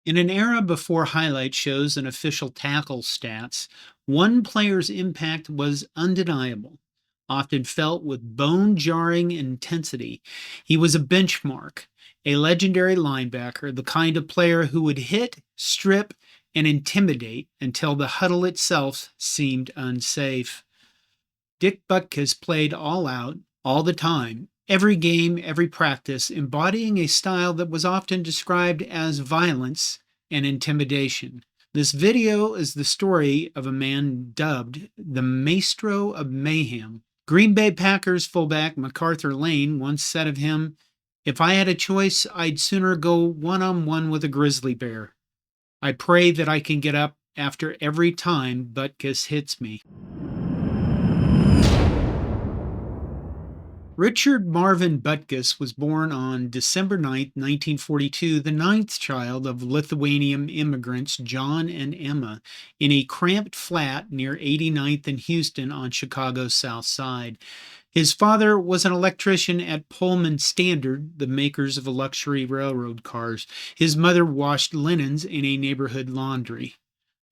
In an era before highlight shows and official tackle stats, one player's impact was undeniable, often felt with bone jarring intensity. He was a benchmark, a legendary linebacker, the kind of player who would hit, strip, and intimidate until the huddle itself seemed unsafe. Dick Butkus played all out, all the time, every game, every practice, embodying a style that was often described as violence and intimidation. This video is the story of a man dubbed the Maestro of Mayhem. Green Bay Packers fullback MacArthur Lane once said of him, "If I had a choice, I'd sooner go one on one with a grizzly bear. I pray that I can get up after every time Butkus hits me." Richard Marvin Butkus was born on December 9, 1942, the ninth child of Lithuanian immigrants John and Emma, in a cramped flat near 89th and Houston on Chicago's South Side. His father was an electrician at Pullman Standard, the makers of luxury railroad cars. His mother washed linens in a neighborhood laundry.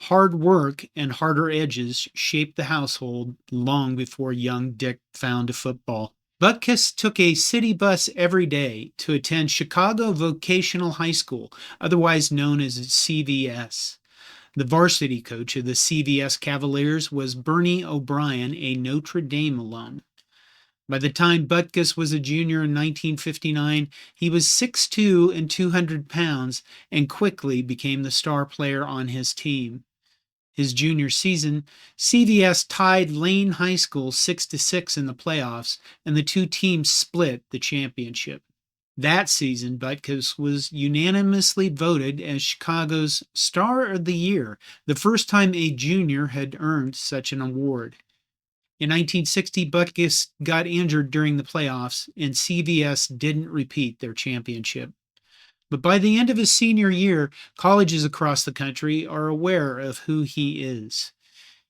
Hard work and harder edges shaped the household long before young Dick found football. Butkus took a city bus every day to attend Chicago Vocational High School, otherwise known as CVS. The varsity coach of the CVS Cavaliers was Bernie O'Brien, a Notre Dame alum. By the time Butkus was a junior in 1959, he was 6'2" and 200 pounds and quickly became the star player on his team. His junior season, CVS tied Lane High School 6-6 in the playoffs, and the two teams split the championship. That season, Butkus was unanimously voted as Chicago's Star of the Year, the first time a junior had earned such an award. In 1960, Butkus got injured during the playoffs, and CVS didn't repeat their championship. But by the end of his senior year, colleges across the country are aware of who he is.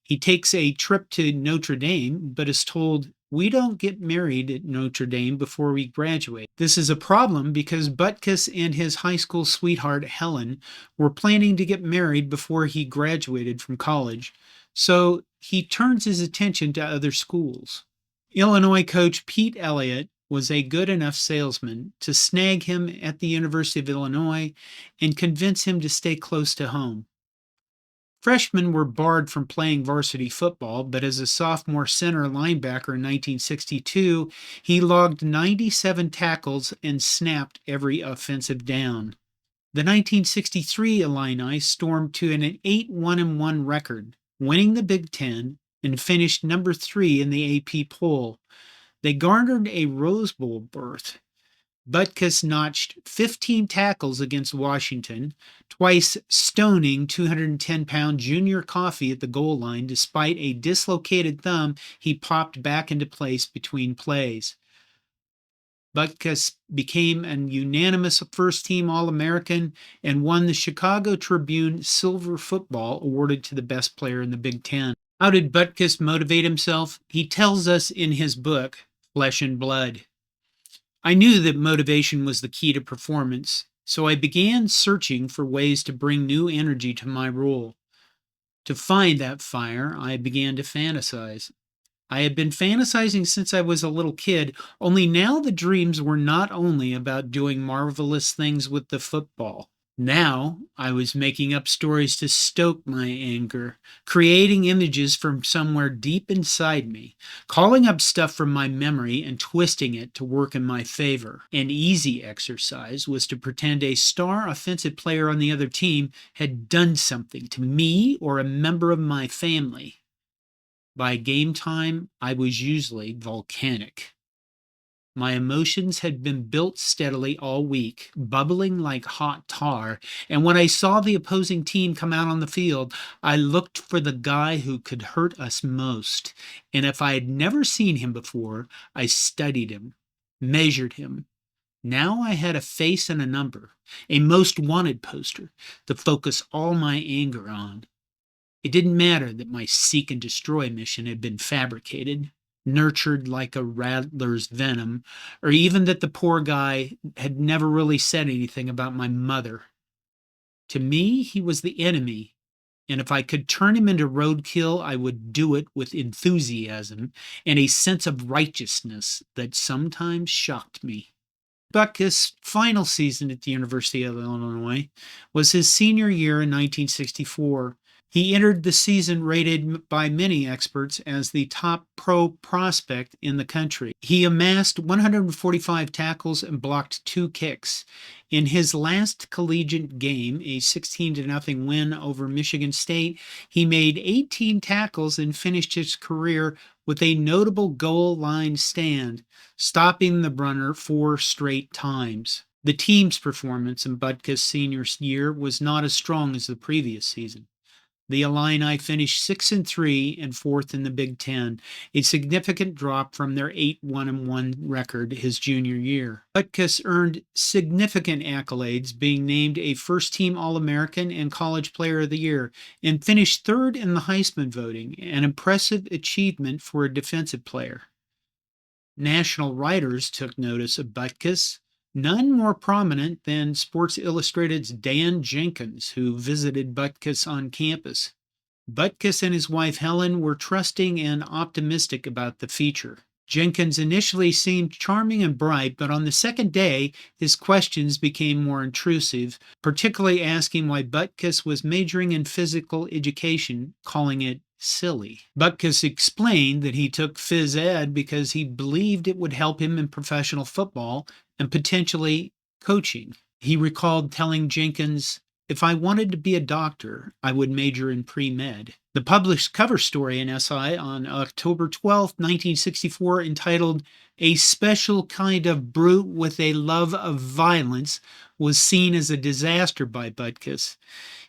He takes a trip to Notre Dame, but is told, "We don't get married at Notre Dame before we graduate." This is a problem because Butkus and his high school sweetheart, Helen, were planning to get married before he graduated from college, so he turns his attention to other schools. Illinois coach Pete Elliott was a good enough salesman to snag him at the University of Illinois and convince him to stay close to home. Freshmen were barred from playing varsity football, but as a sophomore center linebacker in 1962, he logged 97 tackles and snapped every offensive down. The 1963 Illini stormed to an 8-1-1 record, winning the Big Ten and finished number 3 in the AP poll. They garnered a Rose Bowl berth. Butkus notched 15 tackles against Washington, twice stoning 210-pound Junior Coffee at the goal line despite a dislocated thumb he popped back into place between plays. Butkus became an unanimous first-team All-American and won the Chicago Tribune Silver Football awarded to the best player in the Big Ten. How did Butkus motivate himself? He tells us in his book, Flesh and Blood. "I knew that motivation was the key to performance, so I began searching for ways to bring new energy to my role. To find that fire, I began to fantasize. I had been fantasizing since I was a little kid, only now the dreams were not only about doing marvelous things with the football. Now I was making up stories to stoke my anger, creating images from somewhere deep inside me, calling up stuff from my memory and twisting it to work in my favor. An easy exercise was to pretend a star offensive player on the other team had done something to me or a member of my family. By game time, I was usually volcanic. My emotions had been built steadily all week, bubbling like hot tar, and when I saw the opposing team come out on the field, I looked for the guy who could hurt us most, and if I had never seen him before, I studied him, measured him. Now I had a face and a number, a most wanted poster, to focus all my anger on. It didn't matter that my seek and destroy mission had been fabricated, nurtured like a rattler's venom, or even that the poor guy had never really said anything about my mother. To me, he was the enemy, and if I could turn him into roadkill, I would do it with enthusiasm and a sense of righteousness that sometimes shocked me. Butkus' final season at the University of Illinois was his senior year in 1964. He entered the season rated by many experts as the top pro prospect in the country. He amassed 145 tackles and blocked 2 kicks. In his last collegiate game, a 16-0 win over Michigan State, he made 18 tackles and finished his career with a notable goal line stand, stopping the runner 4 straight times. The team's performance in Butkus' senior year was not as strong as the previous season. The Illini finished 6-3 and 4th in the Big Ten, a significant drop from their 8-1-1 record his junior year. Butkus earned significant accolades, being named a first-team All-American and College Player of the Year, and finished 3rd in the Heisman voting, an impressive achievement for a defensive player. National writers took notice of Butkus, none more prominent than Sports Illustrated's Dan Jenkins, who visited Butkus on campus. Butkus and his wife Helen were trusting and optimistic about the feature. Jenkins initially seemed charming and bright, but on the second day, his questions became more intrusive, particularly asking why Butkus was majoring in physical education, calling it silly. Butkus explained that he took phys ed because he believed it would help him in professional football and potentially coaching. He recalled telling Jenkins, "If I wanted to be a doctor, I would major in pre-med." The published cover story in SI on October 12, 1964, entitled "A Special Kind of Brute with a Love of Violence," was seen as a disaster by Butkus.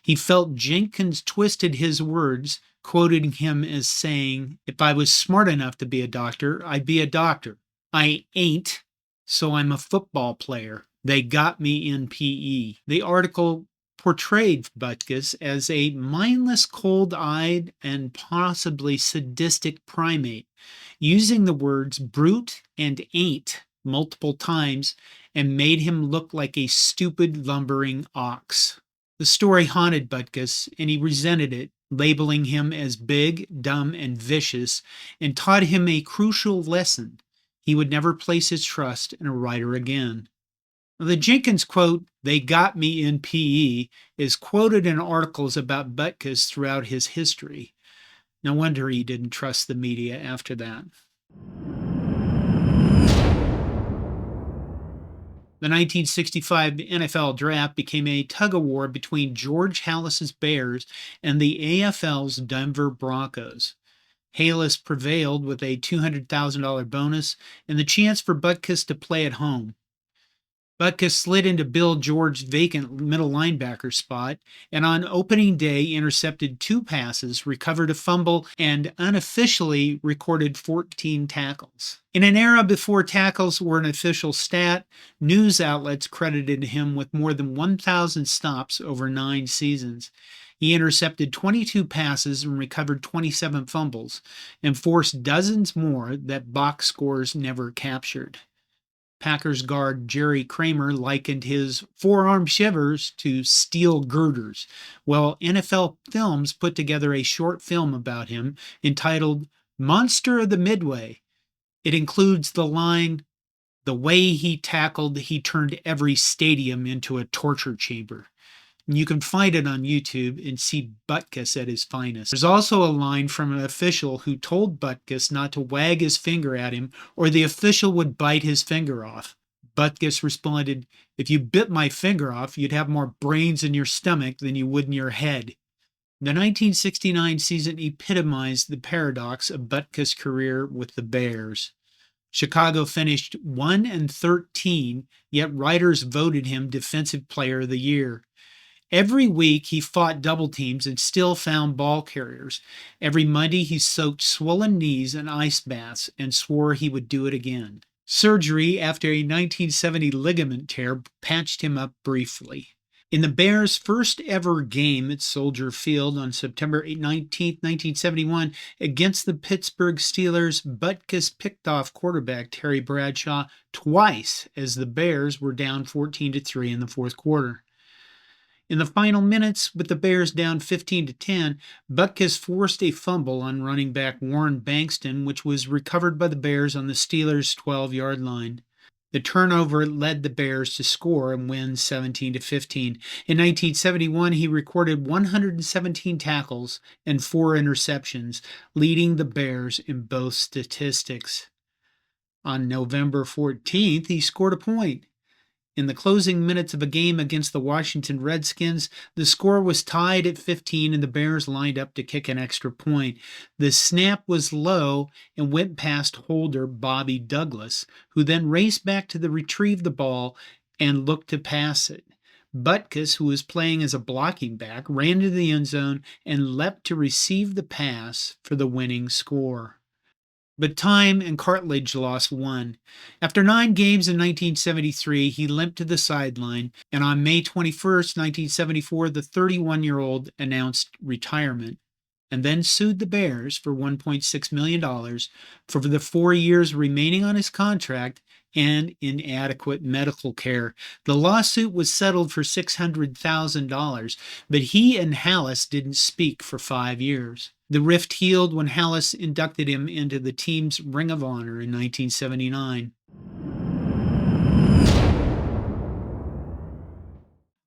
He felt Jenkins twisted his words, quoting him as saying, "If I was smart enough to be a doctor, I'd be a doctor. I ain't, so I'm a football player. They got me in PE." The article portrayed Butkus as a mindless, cold-eyed, and possibly sadistic primate, using the words brute and ain't multiple times, and made him look like a stupid, lumbering ox. The story haunted Butkus, and he resented it, labeling him as big, dumb, and vicious, and taught him a crucial lesson. He would never place his trust in a writer again. The Jenkins quote, "They got me in PE," is quoted in articles about Butkus throughout his history. No wonder he didn't trust the media after that. The 1965 NFL Draft became a tug-of-war between George Halas's Bears and the AFL's Denver Broncos. Halas prevailed with a $200,000 bonus and the chance for Butkus to play at home. Butkus slid into Bill George's vacant middle linebacker spot, and on opening day intercepted 2 passes, recovered a fumble, and unofficially recorded 14 tackles. In an era before tackles were an official stat, news outlets credited him with more than 1,000 stops over 9 seasons. He intercepted 22 passes and recovered 27 fumbles, and forced dozens more that box scores never captured. Packers guard Jerry Kramer likened his forearm shivers to steel girders. Well, NFL Films put together a short film about him entitled Monster of the Midway. It includes the line, "The way he tackled, he turned every stadium into a torture chamber." And you can find it on YouTube and see Butkus at his finest. There's also a line from an official who told Butkus not to wag his finger at him or the official would bite his finger off. Butkus responded, "If you bit my finger off, you'd have more brains in your stomach than you would in your head." The 1969 season epitomized the paradox of Butkus' career with the Bears. Chicago finished 1-13, yet writers voted him Defensive Player of the Year. Every week he fought double teams and still found ball carriers. Every Monday he soaked swollen knees in ice baths and swore he would do it again. Surgery after a 1970 ligament tear patched him up briefly. In the Bears' first ever game at Soldier Field on September 19, 1971, against the Pittsburgh Steelers, Butkus picked off quarterback Terry Bradshaw twice as the Bears were down 14-3 in the fourth quarter. In the final minutes, with the Bears down 15-10, Butkus forced a fumble on running back Warren Bankston, which was recovered by the Bears on the Steelers' 12-yard line. The turnover led the Bears to score and win 17-15. In 1971, he recorded 117 tackles and 4 interceptions, leading the Bears in both statistics. On November 14th, he scored a point. In the closing minutes of a game against the Washington Redskins, the score was tied at 15 and the Bears lined up to kick an extra point. The snap was low and went past holder Bobby Douglas, who then raced back to retrieve the ball and looked to pass it. Butkus, who was playing as a blocking back, ran to the end zone and leapt to receive the pass for the winning score. But time and cartilage loss won. After 9 games in 1973, he limped to the sideline, and on May 21, 1974, the 31-year-old announced retirement and then sued the Bears for $1.6 million for the 4 years remaining on his contract and inadequate medical care. The lawsuit was settled for $600,000, but he and Hallis didn't speak for 5 years. The rift healed when Hallis inducted him into the team's Ring of Honor in 1979.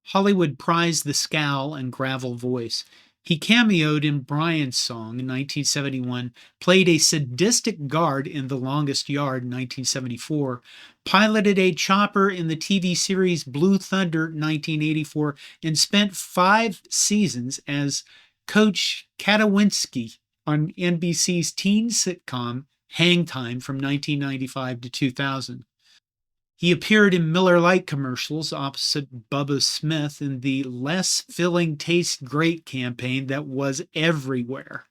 Hollywood prized the scowl and gravel voice. He cameoed in Brian's Song in 1971, played a sadistic guard in The Longest Yard in 1974, piloted a chopper in the TV series Blue Thunder 1984, and spent 5 seasons as Coach Katowinski on NBC's teen sitcom Hang Time from 1995 to 2000. He appeared in Miller Lite commercials opposite Bubba Smith in the Less Filling Tastes Great campaign that was everywhere.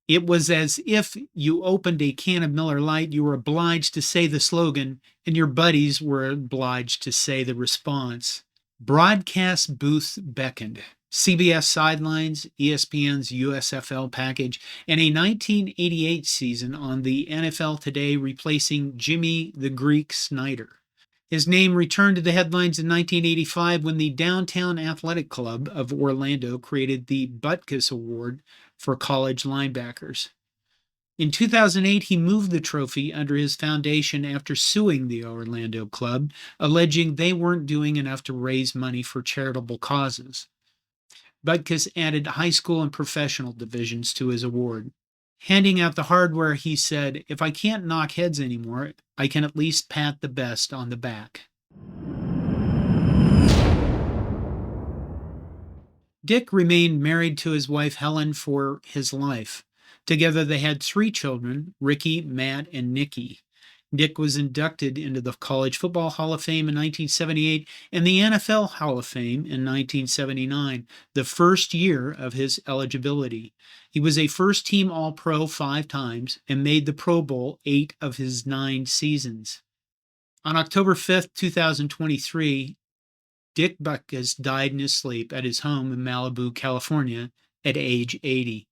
It was as if you opened a can of Miller Lite, you were obliged to say the slogan, and your buddies were obliged to say the response. Broadcast booths beckoned. CBS sidelines, ESPN's USFL package, and a 1988 season on the NFL Today replacing Jimmy the Greek Snyder. His name returned to the headlines in 1985 when the Downtown Athletic Club of Orlando created the Butkus Award for college linebackers. In 2008, he moved the trophy under his foundation after suing the Orlando club, alleging they weren't doing enough to raise money for charitable causes. Butkus added high school and professional divisions to his award. Handing out the hardware, he said, "If I can't knock heads anymore, I can at least pat the best on the back." Dick remained married to his wife Helen for his life. Together they had 3 children, Ricky, Matt, and Nikki. Dick was inducted into the College Football Hall of Fame in 1978 and the NFL Hall of Fame in 1979, the first year of his eligibility. He was a first-team All-Pro 5 times and made the Pro Bowl 8 of his 9 seasons. On October 5, 2023, Dick Butkus died in his sleep at his home in Malibu, California, at age 80.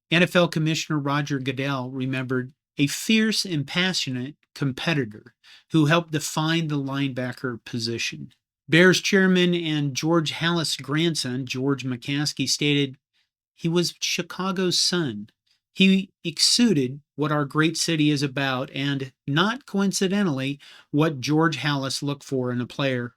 NFL Commissioner Roger Goodell remembered a fierce and passionate competitor who helped define the linebacker position. Bears chairman and George Hallis' grandson, George McCaskey, stated, "He was Chicago's son. He exuded what our great city is about and, not coincidentally, what George Hallis looked for in a player: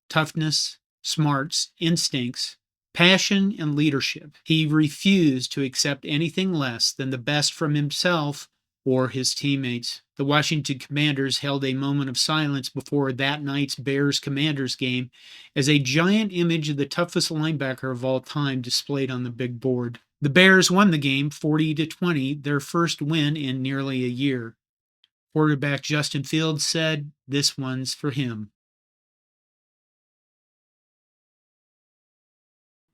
toughness, smarts, instincts, passion, and leadership. He refused to accept anything less than the best from himself or his teammates." The Washington Commanders held a moment of silence before that night's Bears-Commanders game as a giant image of the toughest linebacker of all time displayed on the big board. The Bears won the game 40-20, their first win in nearly a year. Quarterback Justin Fields said, "This one's for him."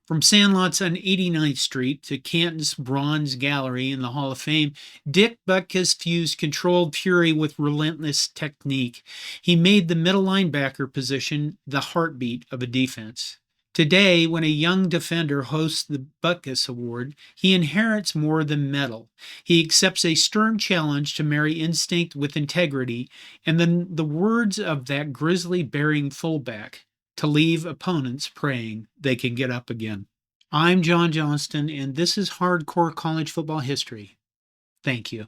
From Sandlots on 89th Street to Canton's Bronze Gallery in the Hall of Fame, Dick Butkus fused controlled fury with relentless technique. He made the middle linebacker position the heartbeat of a defense. Today, when a young defender hosts the Butkus Award, he inherits more than metal. He accepts a stern challenge to marry instinct with integrity, and then the words of that grizzly-bearing fullback, to leave opponents praying they can get up again. I'm John Johnston, and this is Hardcore College Football History. Thank you.